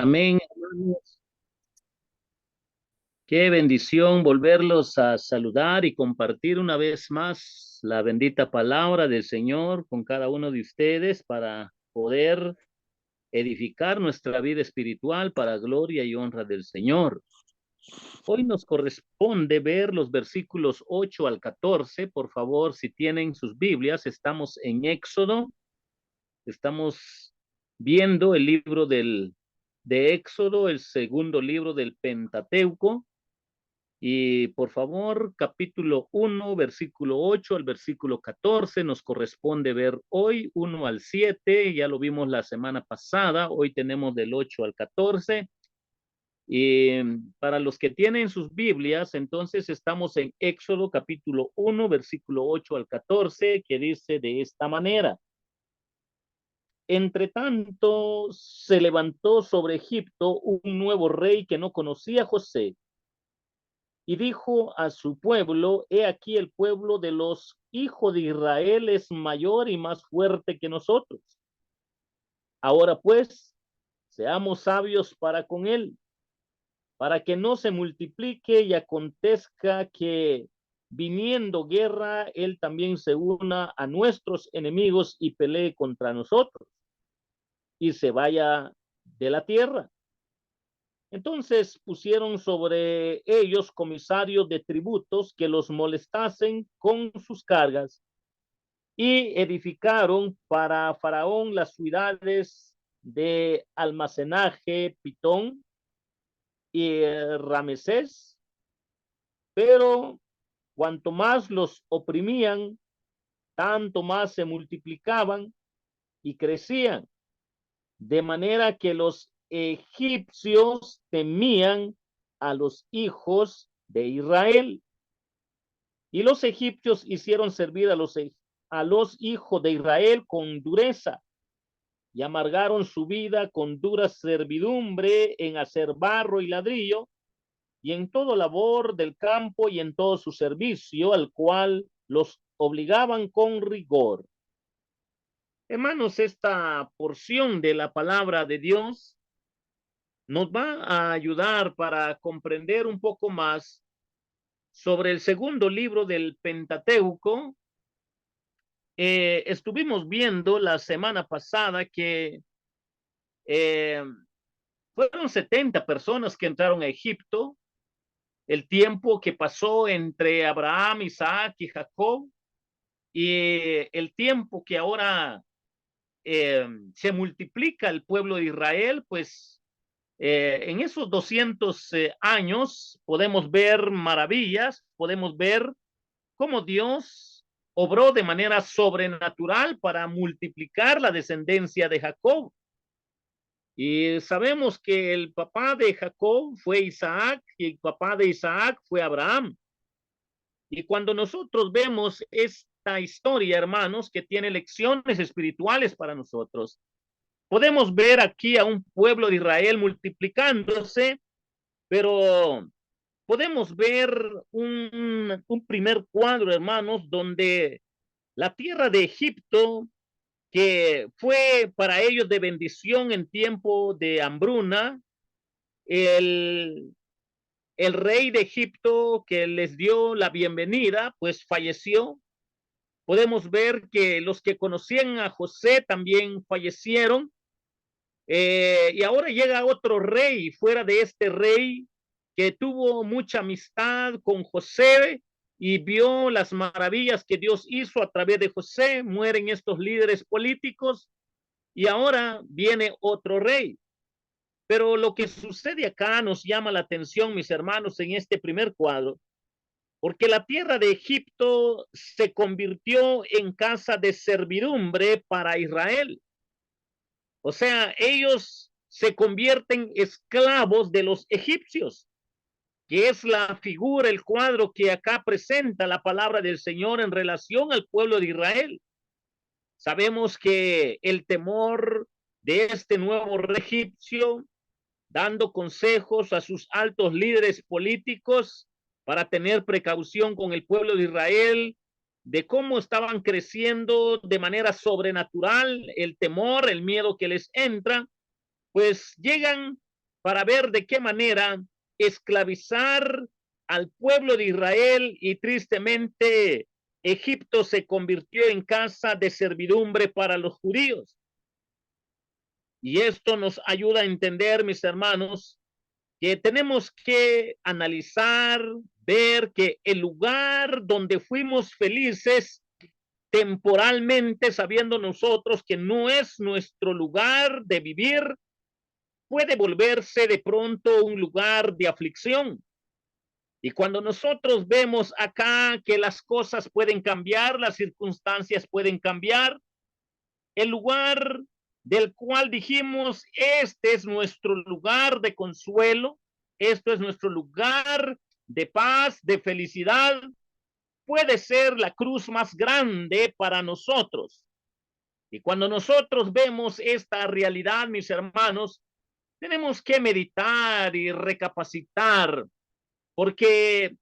Amén, hermanos. Qué bendición volverlos a saludar y compartir una vez más la bendita palabra del Señor con cada uno de ustedes para poder edificar nuestra vida espiritual para gloria y honra del Señor. Hoy nos corresponde ver los versículos 8 al 14. Por favor, si tienen sus Biblias, estamos en Éxodo. Estamos viendo el libro de Éxodo, el segundo libro del Pentateuco. Y por favor, capítulo 1, versículo 8 al versículo 14, nos corresponde ver hoy 1 al 7, ya lo vimos la semana pasada, hoy tenemos del 8 al 14. Y para los que tienen sus Biblias, entonces estamos en Éxodo capítulo 1, versículo 8 al 14, que dice de esta manera. Entre tanto, se levantó sobre Egipto un nuevo rey que no conocía a José y dijo a su pueblo: he aquí el pueblo de los hijos de Israel es mayor y más fuerte que nosotros. Ahora pues, seamos sabios para con él, para que no se multiplique y acontezca que viniendo guerra, él también se una a nuestros enemigos y pelee contra nosotros y se vaya de la tierra. Entonces pusieron sobre ellos comisarios de tributos que los molestasen con sus cargas y edificaron para Faraón las ciudades de almacenaje Pitón y Ramesés, pero cuanto más los oprimían, tanto más se multiplicaban y crecían, de manera que los egipcios temían a los hijos de Israel. Y los egipcios hicieron servir a los hijos de Israel con dureza y amargaron su vida con dura servidumbre en hacer barro y ladrillo y en todo labor del campo y en todo su servicio, al cual los obligaban con rigor. Hermanos, esta porción de la palabra de Dios nos va a ayudar para comprender un poco más sobre el segundo libro del Pentateuco. Estuvimos viendo la semana pasada que eh, fueron 70 personas que entraron a Egipto, el tiempo que pasó entre Abraham, Isaac y Jacob, y el tiempo que ahora se multiplica el pueblo de Israel, pues en esos 200 años podemos ver maravillas, podemos ver cómo Dios obró de manera sobrenatural para multiplicar la descendencia de Jacob. Y sabemos que el papá de Jacob fue Isaac y el papá de Isaac fue Abraham. Y cuando nosotros vemos esta historia, hermanos, que tiene lecciones espirituales para nosotros, podemos ver aquí a un pueblo de Israel multiplicándose, pero podemos ver un primer cuadro, hermanos, donde la tierra de Egipto, que fue para ellos de bendición en tiempo de hambruna, el, el rey de Egipto que les dio la bienvenida, pues falleció. Podemos ver que los que conocían a José también fallecieron. Y ahora llega otro rey fuera de este rey que tuvo mucha amistad con José y vio las maravillas que Dios hizo a través de José. Mueren estos líderes políticos y ahora viene otro rey. Pero lo que sucede acá nos llama la atención, mis hermanos, en este primer cuadro, porque la tierra de Egipto se convirtió en casa de servidumbre para Israel. O sea, ellos se convierten esclavos de los egipcios, que es la figura, el cuadro que acá presenta la palabra del Señor en relación al pueblo de Israel. Sabemos que el temor de este nuevo rey egipcio, dando consejos a sus altos líderes políticos para tener precaución con el pueblo de Israel, de cómo estaban creciendo de manera sobrenatural, el temor, el miedo que les entra, pues llegan para ver de qué manera esclavizar al pueblo de Israel, y tristemente Egipto se convirtió en casa de servidumbre para los judíos. Y esto nos ayuda a entender, mis hermanos, que tenemos que analizar, ver que el lugar donde fuimos felices temporalmente, sabiendo nosotros que no es nuestro lugar de vivir, puede volverse de pronto un lugar de aflicción. Y cuando nosotros vemos acá que las cosas pueden cambiar, las circunstancias pueden cambiar, el lugar del cual dijimos, este es nuestro lugar de consuelo, esto es nuestro lugar de paz, de felicidad, puede ser la cruz más grande para nosotros. Y cuando nosotros vemos esta realidad, mis hermanos, tenemos que meditar y recapacitar, porque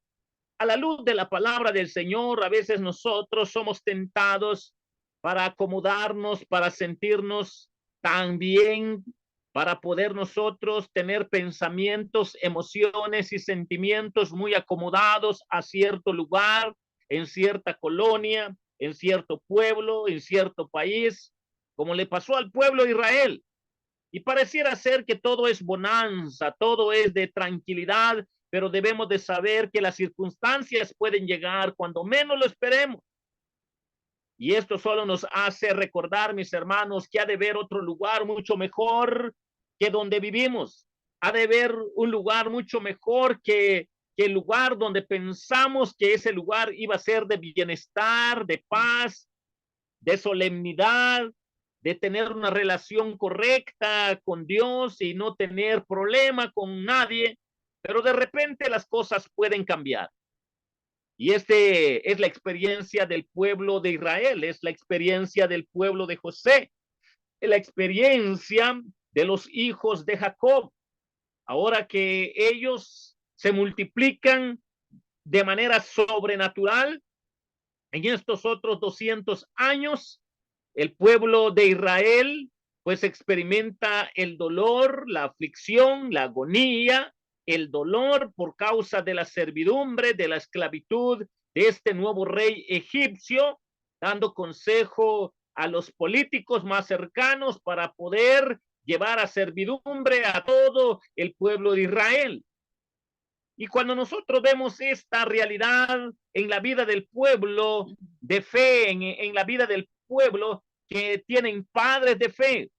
a la luz de la palabra del Señor, a veces nosotros somos tentados para acomodarnos, para sentirnos tan bien, para poder nosotros tener pensamientos, emociones y sentimientos muy acomodados a cierto lugar, en cierta colonia, en cierto pueblo, en cierto país, como le pasó al pueblo de Israel. Y pareciera ser que todo es bonanza, todo es de tranquilidad, pero debemos de saber que las circunstancias pueden llegar cuando menos lo esperemos. Y esto solo nos hace recordar, mis hermanos, que ha de haber otro lugar mucho mejor que donde vivimos. Ha de haber un lugar mucho mejor que el lugar donde pensamos que ese lugar iba a ser de bienestar, de paz, de solemnidad, de tener una relación correcta con Dios y no tener problema con nadie, pero de repente las cosas pueden cambiar. Y este es la experiencia del pueblo de Israel, es la experiencia del pueblo de José, es la experiencia de los hijos de Jacob. Ahora que ellos se multiplican de manera sobrenatural en estos otros 200 años, el pueblo de Israel pues experimenta el dolor, la aflicción, la agonía, el dolor por causa de la servidumbre, de la esclavitud de este nuevo rey egipcio, dando consejo a los políticos más cercanos para poder llevar a servidumbre a todo el pueblo de Israel. Y cuando nosotros vemos esta realidad en la vida del pueblo de fe, en la vida del pueblo que tienen padres de fe,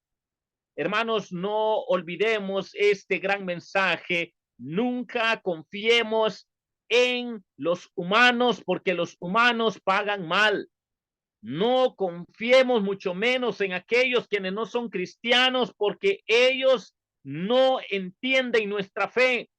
hermanos, no olvidemos este gran mensaje. Nunca confiemos en los humanos, porque los humanos pagan mal. No confiemos mucho menos en aquellos quienes no son cristianos, porque ellos no entienden nuestra fe.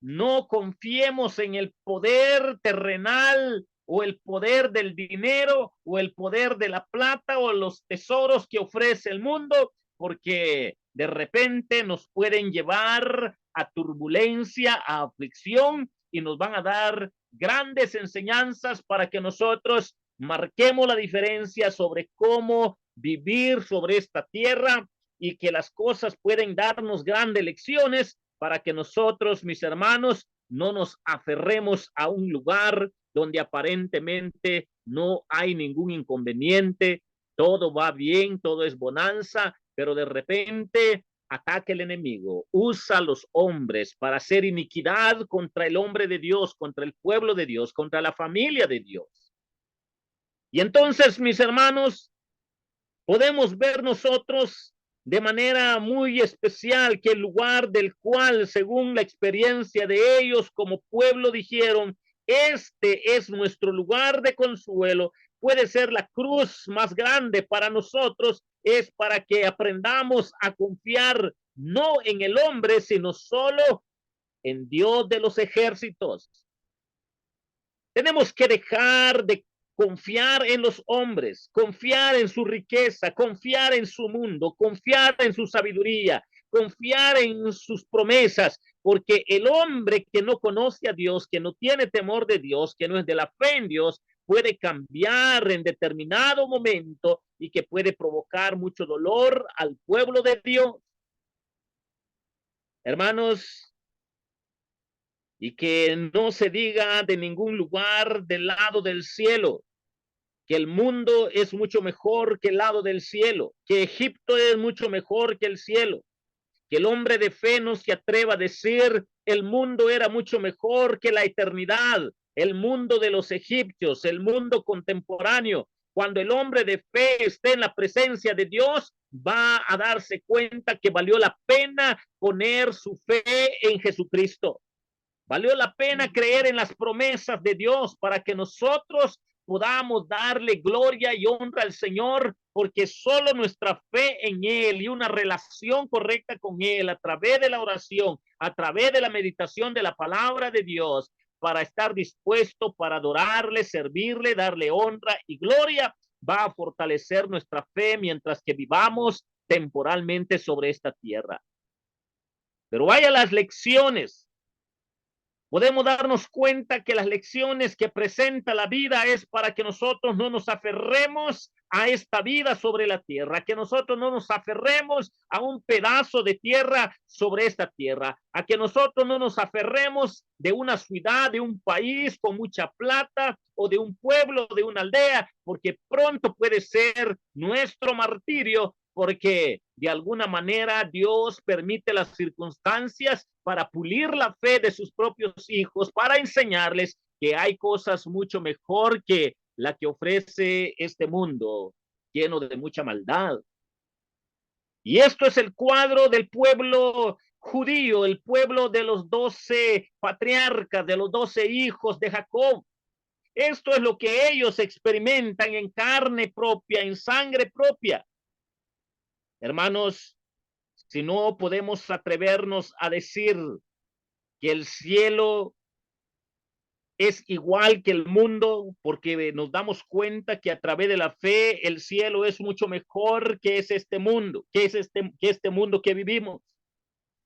No confiemos en el poder terrenal o el poder del dinero o el poder de la plata o los tesoros que ofrece el mundo, porque de repente nos pueden llevar a turbulencia, a aflicción, y nos van a dar grandes enseñanzas para que nosotros marquemos la diferencia sobre cómo vivir sobre esta tierra, y que las cosas pueden darnos grandes lecciones para que nosotros, mis hermanos, no nos aferremos a un lugar donde aparentemente no hay ningún inconveniente, todo va bien, todo es bonanza, pero de repente ataca el enemigo, usa a los hombres para hacer iniquidad contra el hombre de Dios, contra el pueblo de Dios, contra la familia de Dios. Y entonces, mis hermanos, podemos ver nosotros de manera muy especial que el lugar del cual, según la experiencia de ellos como pueblo, dijeron, este es nuestro lugar de consuelo, puede ser la cruz más grande para nosotros, es para que aprendamos a confiar no en el hombre, sino solo en Dios de los ejércitos. Tenemos que dejar de confiar en los hombres, confiar en su riqueza, confiar en su mundo, confiar en su sabiduría, confiar en sus promesas, porque el hombre que no conoce a Dios, que no tiene temor de Dios, que no es de la fe en Dios, puede cambiar en determinado momento y que puede provocar mucho dolor al pueblo de Dios. Hermanos, y que no se diga de ningún lugar del lado del cielo, que el mundo es mucho mejor que el lado del cielo, que Egipto es mucho mejor que el cielo, que el hombre de fe no se atreva a decir el mundo era mucho mejor que la eternidad, el mundo de los egipcios, el mundo contemporáneo. Cuando el hombre de fe esté en la presencia de Dios, va a darse cuenta que valió la pena poner su fe en Jesucristo. Valió la pena creer en las promesas de Dios para que nosotros podamos darle gloria y honra al Señor, porque solo nuestra fe en Él y una relación correcta con Él a través de la oración, a través de la meditación de la palabra de Dios, para estar dispuesto para adorarle, servirle, darle honra y gloria, va a fortalecer nuestra fe mientras que vivamos temporalmente sobre esta tierra. Pero vaya las lecciones. Podemos darnos cuenta que las lecciones que presenta la vida es para que nosotros no nos aferremos a esta vida sobre la tierra, que nosotros no nos aferremos a un pedazo de tierra sobre esta tierra, a que nosotros no nos aferremos de una ciudad, de un país con mucha plata o de un pueblo, de una aldea, porque pronto puede ser nuestro martirio, porque de alguna manera Dios permite las circunstancias para pulir la fe de sus propios hijos, para enseñarles que hay cosas mucho mejor que la que ofrece este mundo, lleno de mucha maldad. Y esto es el cuadro del pueblo judío, el pueblo de los 12 patriarcas, de los 12 hijos de Jacob. Esto es lo que ellos experimentan en carne propia, en sangre propia. Hermanos, si no podemos atrevernos a decir que el cielo es igual que el mundo, porque nos damos cuenta que a través de la fe el cielo es mucho mejor que es este mundo, que este mundo que vivimos.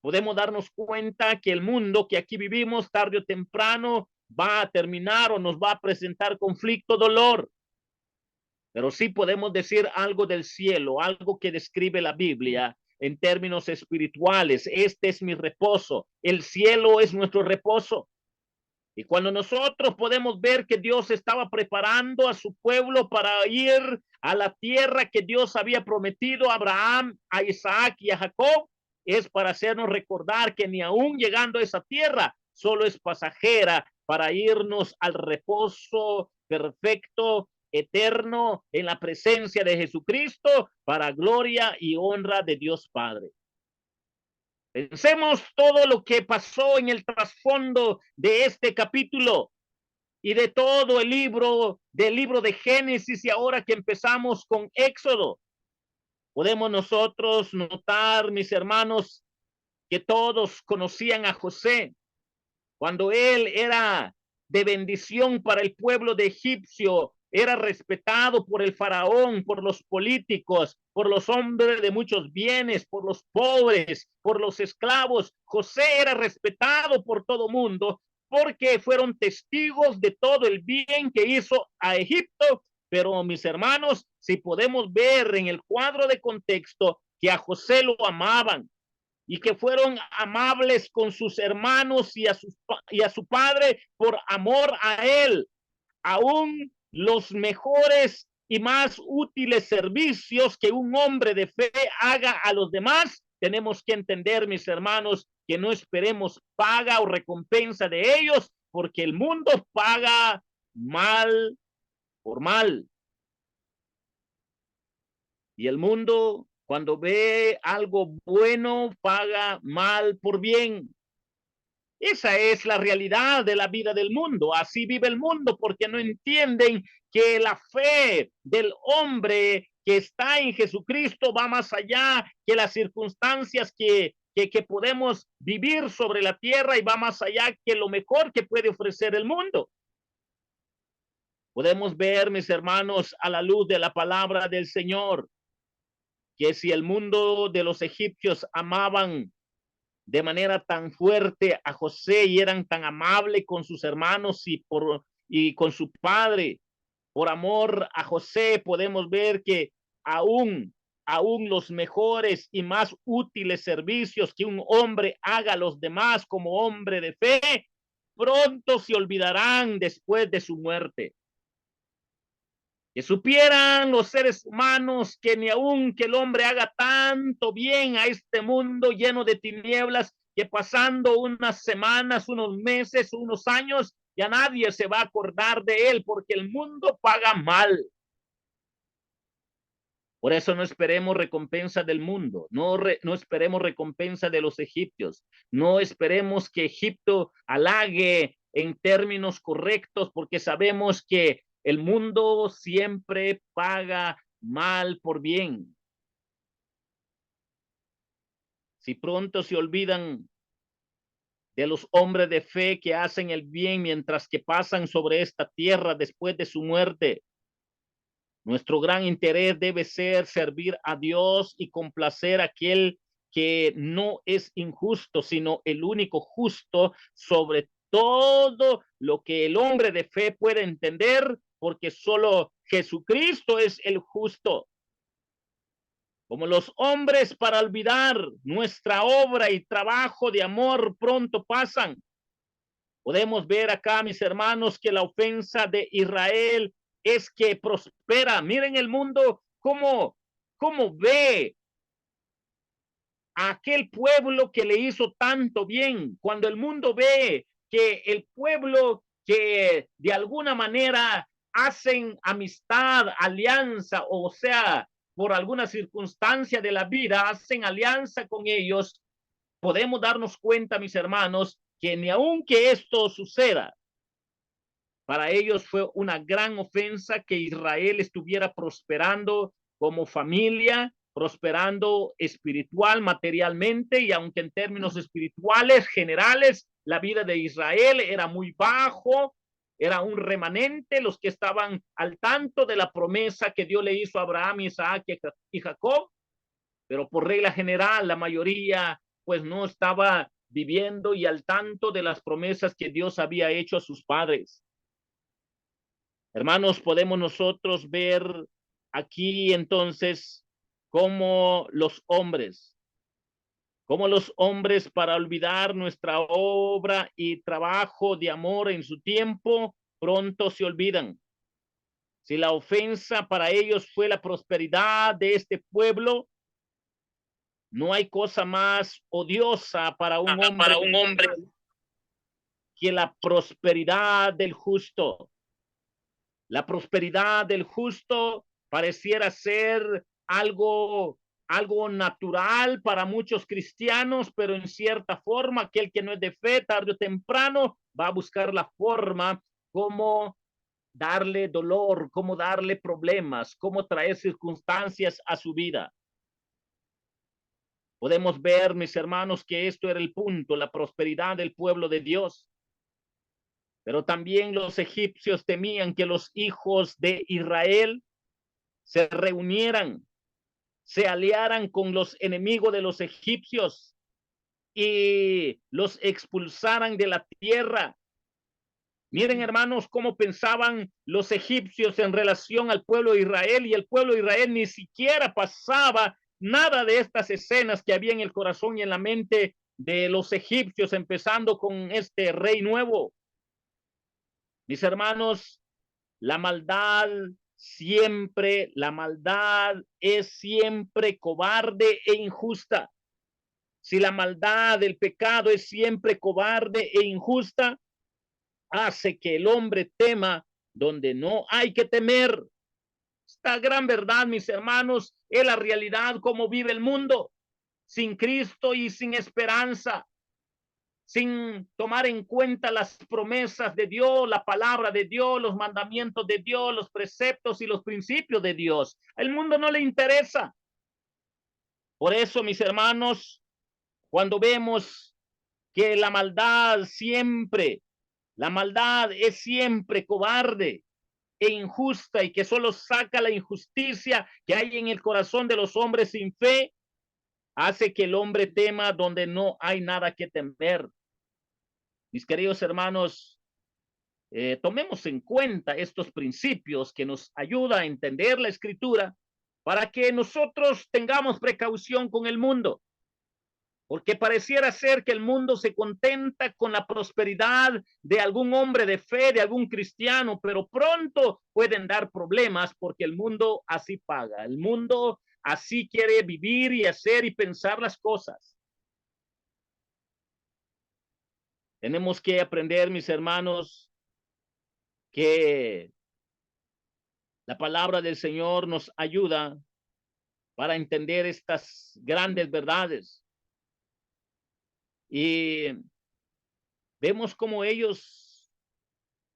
Podemos darnos cuenta que el mundo que aquí vivimos tarde o temprano va a terminar o nos va a presentar conflicto, dolor. Pero sí podemos decir algo del cielo, algo que describe la Biblia en términos espirituales. Este es mi reposo. El cielo es nuestro reposo. Y cuando nosotros podemos ver que Dios estaba preparando a su pueblo para ir a la tierra que Dios había prometido a Abraham, a Isaac y a Jacob, es para hacernos recordar que ni aún llegando a esa tierra, solo es pasajera para irnos al reposo perfecto, eterno, en la presencia de Jesucristo, para gloria y honra de Dios Padre. Pensemos todo lo que pasó en el trasfondo de este capítulo y de todo el libro, del libro de Génesis, y ahora que empezamos con Éxodo. Podemos nosotros notar, mis hermanos, que todos conocían a José cuando él era de bendición para el pueblo de Egipcio, era respetado por el faraón, por los políticos, por los hombres de muchos bienes, por los pobres, por los esclavos. José era respetado por todo mundo porque fueron testigos de todo el bien que hizo a Egipto. Pero mis hermanos, si podemos ver en el cuadro de contexto que a José lo amaban, y que fueron amables con sus hermanos y a su padre por amor a él. Aún los mejores y más útiles servicios que un hombre de fe haga a los demás, tenemos que entender, mis hermanos, que no esperemos paga o recompensa de ellos, porque el mundo paga mal por mal. Y el mundo, cuando ve algo bueno, paga mal por bien. Esa es la realidad de la vida del mundo. Así vive el mundo porque no entienden que la fe del hombre que está en Jesucristo va más allá que las circunstancias que podemos vivir sobre la tierra, y va más allá que lo mejor que puede ofrecer el mundo. Podemos ver, mis hermanos, a la luz de la palabra del Señor, que si el mundo de los egipcios amaban de manera tan fuerte a José y eran tan amables con sus hermanos y con su padre, por amor a José, podemos ver que aún aún los mejores y más útiles servicios que un hombre haga a los demás como hombre de fe, pronto se olvidarán después de su muerte. Que supieran los seres humanos que ni aun que el hombre haga tanto bien a este mundo lleno de tinieblas, que pasando unas semanas, unos meses, unos años, ya nadie se va a acordar de él, porque el mundo paga mal. Por eso no esperemos recompensa del mundo, no esperemos recompensa de los egipcios, no esperemos que Egipto halague en términos correctos, porque sabemos que el mundo siempre paga mal por bien. Si pronto se olvidan de los hombres de fe que hacen el bien mientras que pasan sobre esta tierra después de su muerte, nuestro gran interés debe ser servir a Dios y complacer a aquel que no es injusto, sino el único justo sobre todo lo que el hombre de fe puede entender, porque solo Jesucristo es el justo. Como los hombres para olvidar nuestra obra y trabajo de amor pronto pasan. Podemos ver acá, mis hermanos, que la ofensa de Israel es que prospera. Miren el mundo cómo ve a aquel pueblo que le hizo tanto bien. Cuando el mundo ve que el pueblo que de alguna manera hacen amistad, alianza, o sea, por alguna circunstancia de la vida, hacen alianza con ellos, podemos darnos cuenta, mis hermanos, que ni aunque esto suceda, para ellos fue una gran ofensa que Israel estuviera prosperando como familia, prosperando espiritual, materialmente, y aunque en términos espirituales generales la vida de Israel era muy bajo, era un remanente, los que estaban al tanto de la promesa que Dios le hizo a Abraham, Isaac y Jacob, pero por regla general la mayoría pues no estaba viviendo y al tanto de las promesas que Dios había hecho a sus padres. Hermanos, podemos nosotros ver aquí entonces cómo los hombres para olvidar nuestra obra y trabajo de amor en su tiempo, pronto se olvidan. Si la ofensa para ellos fue la prosperidad de este pueblo, no hay cosa más odiosa para un hombre que la prosperidad del justo. La prosperidad del justo pareciera ser algo natural para muchos cristianos, pero en cierta forma aquel que no es de fe, tarde o temprano, va a buscar la forma como darle dolor, cómo darle problemas, cómo traer circunstancias a su vida. Podemos ver, mis hermanos, que esto era el punto, la prosperidad del pueblo de Dios. Pero también los egipcios temían que los hijos de Israel se reunieran, se aliaran con los enemigos de los egipcios y los expulsaran de la tierra. Miren, hermanos, cómo pensaban los egipcios en relación al pueblo de Israel, y el pueblo de Israel ni siquiera pasaba nada de estas escenas que había en el corazón y en la mente de los egipcios, empezando con este rey nuevo. Mis hermanos, la maldad es siempre cobarde e injusta. Si la maldad, el pecado es siempre cobarde e injusta, hace que el hombre tema donde no hay que temer. Esta gran verdad, mis hermanos, es la realidad como vive el mundo, sin Cristo y sin esperanza, sin tomar en cuenta las promesas de Dios, la palabra de Dios, los mandamientos de Dios, los preceptos y los principios de Dios. El mundo no le interesa. Por eso, mis hermanos, cuando vemos que la maldad es siempre cobarde e injusta, y que solo saca la injusticia que hay en el corazón de los hombres sin fe, hace que el hombre tema donde no hay nada que temer. Mis queridos hermanos, tomemos en cuenta estos principios que nos ayuda a entender la escritura para que nosotros tengamos precaución con el mundo, porque pareciera ser que el mundo se contenta con la prosperidad de algún hombre de fe, de algún cristiano, pero pronto pueden dar problemas porque el mundo así paga, el mundo así quiere vivir y hacer y pensar las cosas. Tenemos que aprender, mis hermanos, que la palabra del Señor nos ayuda para entender estas grandes verdades. Y vemos cómo ellos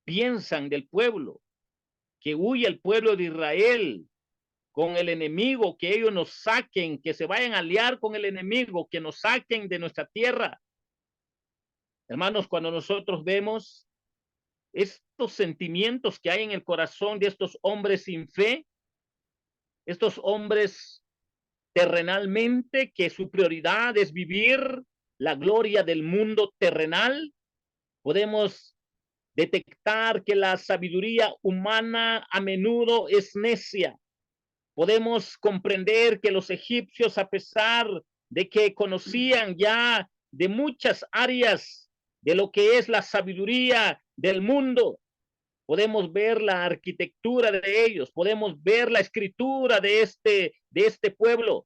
piensan del pueblo, que huye el pueblo de Israel con el enemigo, que ellos nos saquen, que se vayan a aliar con el enemigo, que nos saquen de nuestra tierra. Hermanos, cuando nosotros vemos estos sentimientos que hay en el corazón de estos hombres sin fe, estos hombres terrenalmente, que su prioridad es vivir la gloria del mundo terrenal, podemos detectar que la sabiduría humana a menudo es necia. Podemos comprender que los egipcios, a pesar de que conocían ya de muchas áreas de lo que es la sabiduría del mundo, podemos ver la arquitectura de ellos, podemos ver la escritura de este pueblo.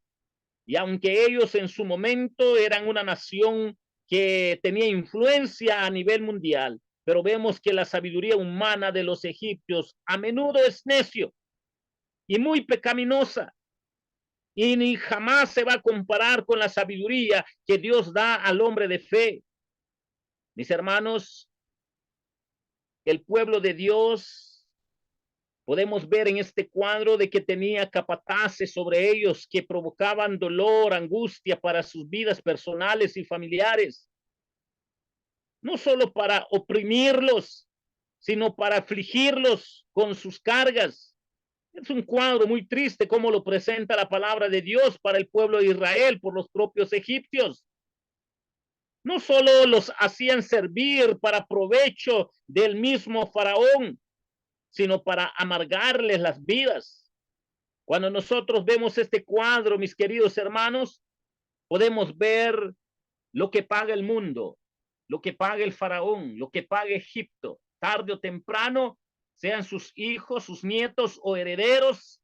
Y aunque ellos en su momento eran una nación que tenía influencia a nivel mundial, pero vemos que la sabiduría humana de los egipcios a menudo es necio y muy pecaminosa, y ni jamás se va a comparar con la sabiduría que Dios da al hombre de fe. Mis hermanos, el pueblo de Dios, podemos ver en este cuadro de que tenía capataces sobre ellos que provocaban dolor, angustia para sus vidas personales y familiares, no solo para oprimirlos, sino para afligirlos con sus cargas. Es un cuadro muy triste como lo presenta la palabra de Dios para el pueblo de Israel por los propios egipcios. No solo los hacían servir para provecho del mismo faraón, sino para amargarles las vidas. Cuando nosotros vemos este cuadro, mis queridos hermanos, podemos ver lo que paga el mundo, lo que paga el faraón, lo que paga Egipto. Tarde o temprano, sean sus hijos, sus nietos o herederos,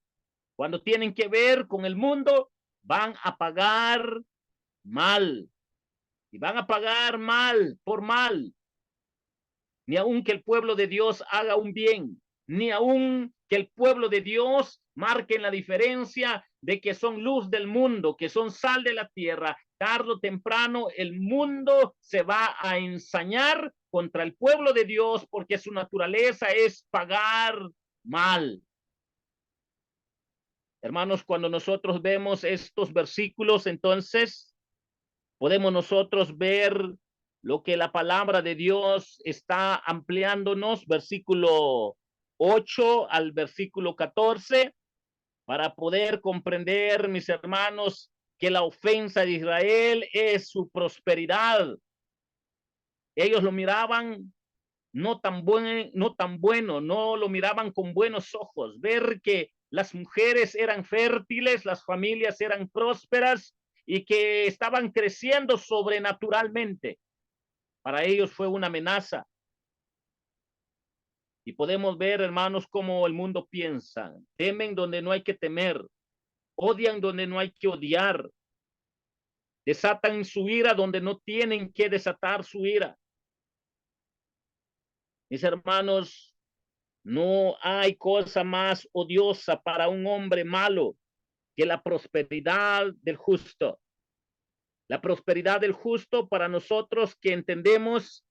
cuando tienen que ver con el mundo, van a pagar mal. Y van a pagar mal por mal. Ni aun que el pueblo de Dios haga un bien, ni aun que el pueblo de Dios marque la diferencia de que son luz del mundo, que son sal de la tierra. Tarde o temprano el mundo se va a ensañar contra el pueblo de Dios porque su naturaleza es pagar mal. Hermanos, cuando nosotros vemos estos versículos, entonces podemos nosotros ver lo que la palabra de Dios está ampliándonos, versículo 8 al versículo 14, para poder comprender, mis hermanos, que la ofensa de Israel es su prosperidad. Ellos lo miraban no tan bueno, no lo miraban con buenos ojos. Ver que las mujeres eran fértiles, las familias eran prósperas y que estaban creciendo sobrenaturalmente. Para ellos fue una amenaza. Y podemos ver, hermanos, cómo el mundo piensa. Temen donde no hay que temer. Odian donde no hay que odiar. Desatan su ira donde no tienen que desatar su ira. Mis hermanos, no hay cosa más odiosa para un hombre malo que la prosperidad del justo. La prosperidad del justo para nosotros que entendemos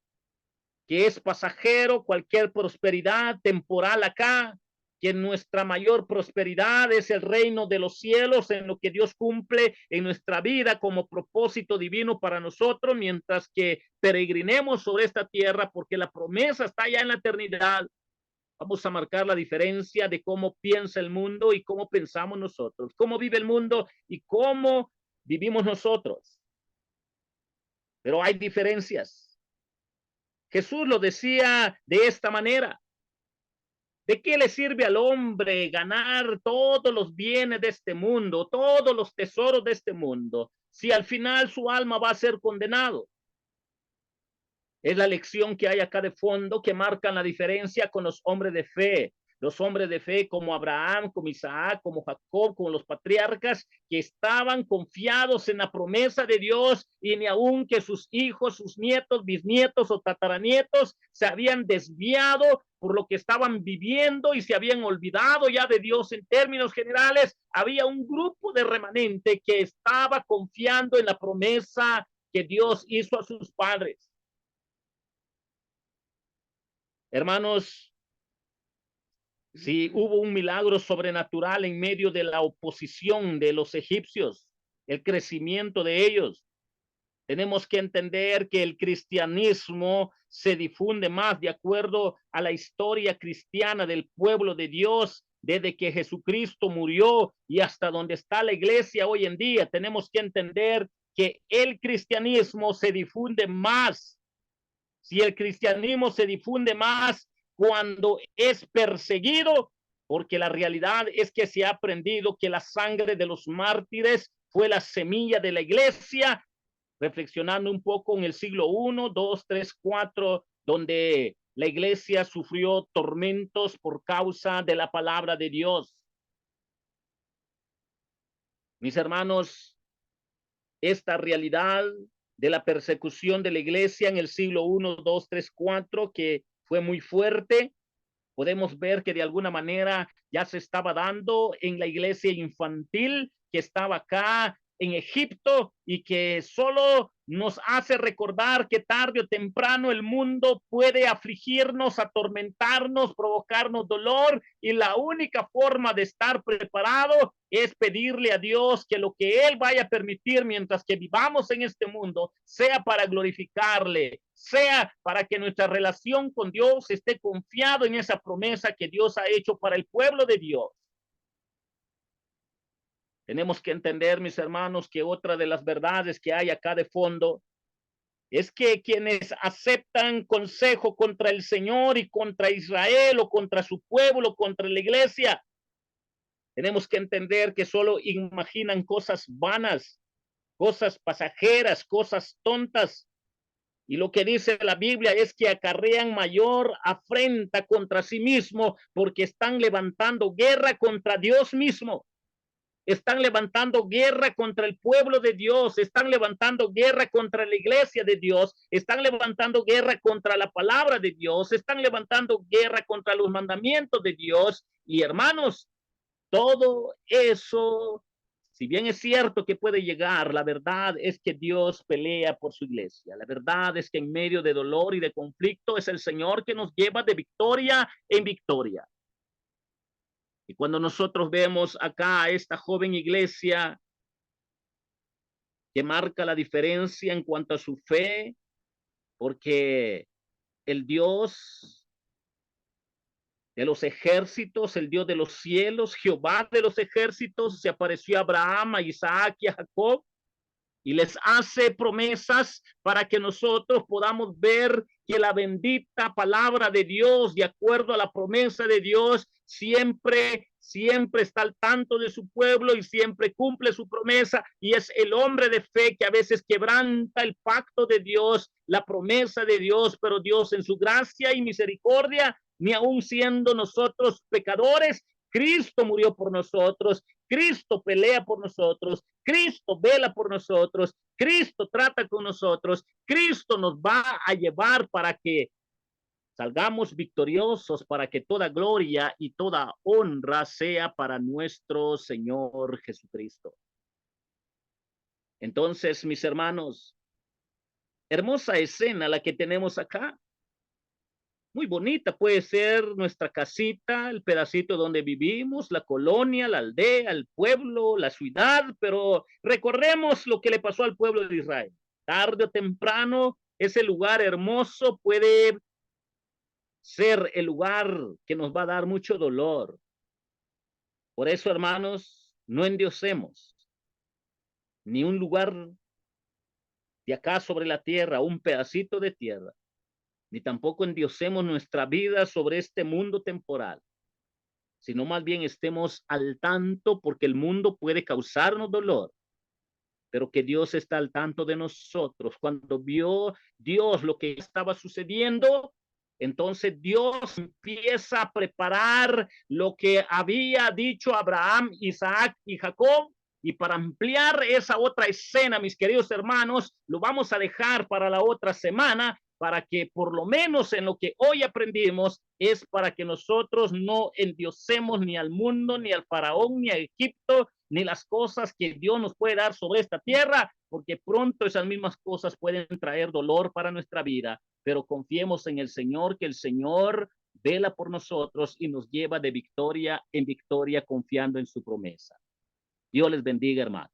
que es pasajero, cualquier prosperidad temporal acá, que nuestra mayor prosperidad es el reino de los cielos, en lo que Dios cumple en nuestra vida como propósito divino para nosotros, mientras que peregrinemos sobre esta tierra, porque la promesa está allá en la eternidad. Vamos a marcar la diferencia de cómo piensa el mundo y cómo pensamos nosotros, cómo vive el mundo y cómo vivimos nosotros. Pero hay diferencias. Jesús lo decía de esta manera. ¿De qué le sirve al hombre ganar todos los bienes de este mundo, todos los tesoros de este mundo, si al final su alma va a ser condenado? Es la lección que hay acá de fondo que marcan la diferencia con los hombres de fe. Los hombres de fe como Abraham, como Isaac, como Jacob, como los patriarcas, que estaban confiados en la promesa de Dios y ni aun que sus hijos, sus nietos, bisnietos o tataranietos se habían desviado por lo que estaban viviendo y se habían olvidado ya de Dios en términos generales. Había un grupo de remanente que estaba confiando en la promesa que Dios hizo a sus padres. Hermanos, si hubo un milagro sobrenatural en medio de la oposición de los egipcios, el crecimiento de ellos, tenemos que entender que el cristianismo se difunde más de acuerdo a la historia cristiana del pueblo de Dios desde que Jesucristo murió y hasta donde está la iglesia hoy en día. Tenemos que entender que el cristianismo se difunde más. Si el cristianismo se difunde más cuando es perseguido, porque la realidad es que se ha aprendido que la sangre de los mártires fue la semilla de la iglesia, reflexionando un poco en el siglo I, II, III, IV, donde la iglesia sufrió tormentos por causa de la palabra de Dios. Mis hermanos, esta realidad de la persecución de la iglesia en el siglo I, II, III, IV, que fue muy fuerte, podemos ver que de alguna manera ya se estaba dando en la iglesia infantil que estaba acá en Egipto y que solo nos hace recordar que tarde o temprano el mundo puede afligirnos, atormentarnos, provocarnos dolor y la única forma de estar preparado es pedirle a Dios que lo que Él vaya a permitir mientras que vivamos en este mundo sea para glorificarle, sea para que nuestra relación con Dios esté confiado en esa promesa que Dios ha hecho para el pueblo de Dios. Tenemos que entender, mis hermanos, que otra de las verdades que hay acá de fondo es que quienes aceptan consejo contra el Señor y contra Israel o contra su pueblo, contra la iglesia, tenemos que entender que solo imaginan cosas vanas, cosas pasajeras, cosas tontas. Y lo que dice la Biblia es que acarrean mayor afrenta contra sí mismo porque están levantando guerra contra Dios mismo. Están levantando guerra contra el pueblo de Dios, están levantando guerra contra la iglesia de Dios, están levantando guerra contra la palabra de Dios, están levantando guerra contra los mandamientos de Dios. Y hermanos, todo eso, si bien es cierto que puede llegar, la verdad es que Dios pelea por su iglesia. La verdad es que en medio de dolor y de conflicto es el Señor que nos lleva de victoria en victoria. Y cuando nosotros vemos acá a esta joven iglesia que marca la diferencia en cuanto a su fe, porque el Dios de los ejércitos, el Dios de los cielos, Jehová de los ejércitos, se apareció a Abraham, a Isaac y a Jacob y les hace promesas para que nosotros podamos ver que la bendita palabra de Dios, de acuerdo a la promesa de Dios, siempre está al tanto de su pueblo y siempre cumple su promesa, y es el hombre de fe que a veces quebranta el pacto de Dios, la promesa de Dios, pero Dios en su gracia y misericordia, ni aun siendo nosotros pecadores, Cristo murió por nosotros, Cristo pelea por nosotros, Cristo vela por nosotros, Cristo trata con nosotros, Cristo nos va a llevar para que salgamos victoriosos, para que toda gloria y toda honra sea para nuestro Señor Jesucristo. Entonces, mis hermanos, hermosa escena la que tenemos acá. Muy bonita puede ser nuestra casita, el pedacito donde vivimos, la colonia, la aldea, el pueblo, la ciudad, pero recordemos lo que le pasó al pueblo de Israel. Tarde o temprano, ese lugar hermoso puede ser el lugar que nos va a dar mucho dolor. Por eso, hermanos, no endiosemos ni un lugar de acá sobre la tierra, un pedacito de tierra, ni tampoco endiosemos nuestra vida sobre este mundo temporal. sino más bien estemos al tanto porque el mundo puede causarnos dolor, pero que Dios está al tanto de nosotros. Cuando vio Dios lo que estaba sucediendo, entonces Dios empieza a preparar lo que había dicho Abraham, Isaac y Jacob. Y para ampliar esa otra escena, mis queridos hermanos, lo vamos a dejar para la otra semana, para que por lo menos en lo que hoy aprendimos es para que nosotros no endiosemos ni al mundo, ni al faraón, ni a Egipto, ni las cosas que Dios nos puede dar sobre esta tierra, porque pronto esas mismas cosas pueden traer dolor para nuestra vida, pero confiemos en el Señor, que el Señor vela por nosotros y nos lleva de victoria en victoria confiando en su promesa. Dios les bendiga, hermano.